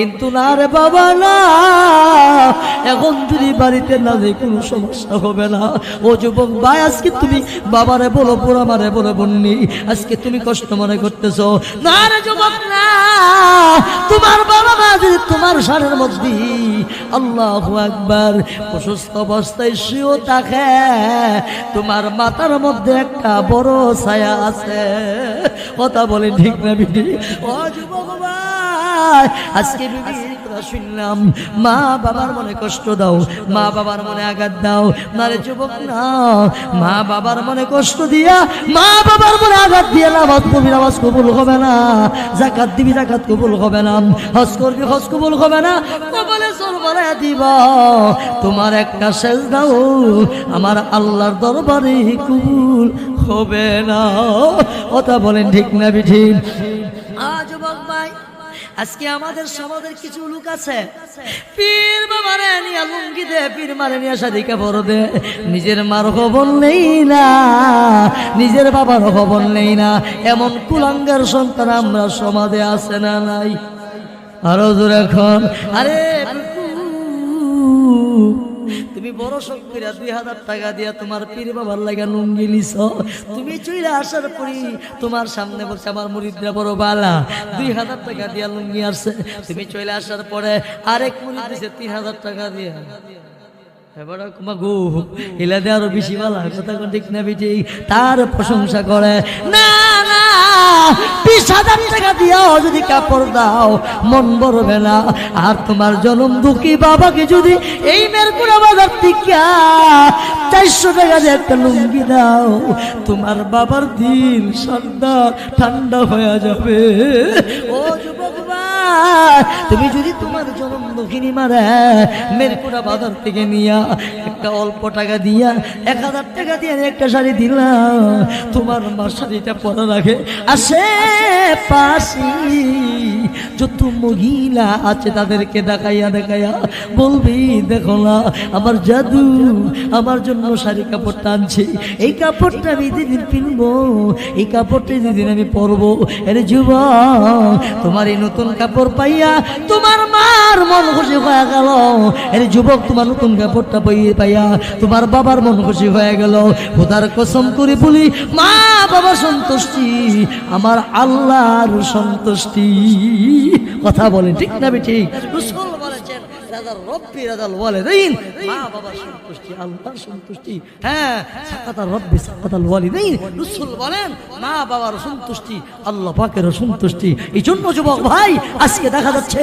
কিন্তু না রে বাবা না, এখন যদি বাড়িতে না যে কোনো সমস্যা হবে না। ও যুবক ভাই, আজকে তুমি বাবারে বলো, পোড়া মারে বলো বন্নি, আজকে তুমি কষ্ট মনে করতেছো। না রে যুবক না, তোমার বাবা মা যদি তোমার সারের মধ্যে আল্লাহু আকবার অসুস্থ অবস্থায় শুয়ে থাকে, তোমার মাথার মধ্যে একটা বড় ছায়া আছে। কথা বলে ঠিক না বিধি? ও যুবক ভাই, আজকে বিবির কথা শুনলাম, মা বাবার মনে কষ্ট দাও, মা বাবার মনে আঘাত দাও না রে যুবক না। মা বাবার মনে কষ্ট দিয়া, মা বাবার মনে আঘাত দিয়ে নামাজ পড়বি, নামাজ কবুল হবে না। যাকাত দিবি, যাকাত কবুল হবে না। হজ করবি, হজ কবুল হবে না। কবলে চোর বলে দিব, তোমার একটা সেজদাও আমার আল্লাহর দরবারে কবুল হবে না। কথা বলেন ঠিক না বিধি? যুবক ভাই, আজকে আমাদের সমাজের কিছু লোক আছে, পীর বাবারে নিয়ে লুঙ্গি দে, পীর মারে নিয়ে শাদি কাপড় দে, নিজের মার খবর নেই না, নিজের বাবার খবর নেই না। এমন কুলাঙ্গার সন্তান আমরা সমাজে আছে না নাই? আরো জোরে এখন। আরে তুমি বড় শক্তিরা 2000 টাকা দিয়া তোমার পীর বাবার লাগা লুঙ্গি নিছ, তুমি চইলা আসার পরে তোমার সামনে বলছে আমার মুরিদরা বড় বালা, 2000 টাকা দিয়া লুঙ্গি আসছে। তুমি চইলা আসার পরে আরেক মুরিদ দিছে 3000 টাকা দিয়া, এবারে কুমা গো এলা দে আরো বেশি বালা। কথা কোন ঠিক না বেটি? তার প্রশংসা করে না। 20,000 টাকা দিয়াও যদি কাপড় দাও মন ভরবে না। আর তোমার জনম দুঃখী বাবাকে যদি এই মেরকুড়া বাজার থেকে 400 টাকা দিয়ে একটা লুঙ্গি দাও, তোমার বাবার দিল ঠান্ডা ঠান্ডা হয়ে যাবে। ও যুবক ভাই, তুমি যদি তোমার জনম দুঃখিনী মারে মেরকুড়া বাজার থেকে নিয়া একটা অল্প টাকা দিয়া 1000 টাকা দিয়ে একটা শাড়ি দিলাম, তোমার মা শাড়িটা পরা রাখে। আসে পাশি যত মহিলা আছে তাদেরকে দেখাইয়া দেখাইয়া বলবি, দেখো না আমার জাদু আমার জন্য শাড়ি কাপড়টা আনছে, এই কাপড়টা আমি যেদিন কিনবো, এই কাপড়টা যেদিন আমি পরবো, আরে যুবক তোমার এই নতুন কাপড় পাইয়া তোমার মার মন খুশি হয়ে গেল। আরে যুবক, তোমার নতুন কাপড়টা পাইয়া তোমার বাবার মন খুশি হয়ে গেল। খোদার কসম করে বলি, মা বাবার সন্তুষ্টি আমার আল্লাহর সন্তুষ্টি। কথা বলেন ঠিক না ঠিক? রাসূল বলেছেন রাদাল রব্বি রাদাল ওয়ালিদাইন, মা বাবার সন্তুষ্টি আল্লাহর সন্তুষ্টি। হ্যাঁ, সাকাতার রব্বি সাকাতাল ওয়ালিদাইন, রাসূল বলেন মা বাবার সন্তুষ্টি আল্লাহ পাকের সন্তুষ্টি। এই জন্য যুবক ভাই, আজকে দেখা যাচ্ছে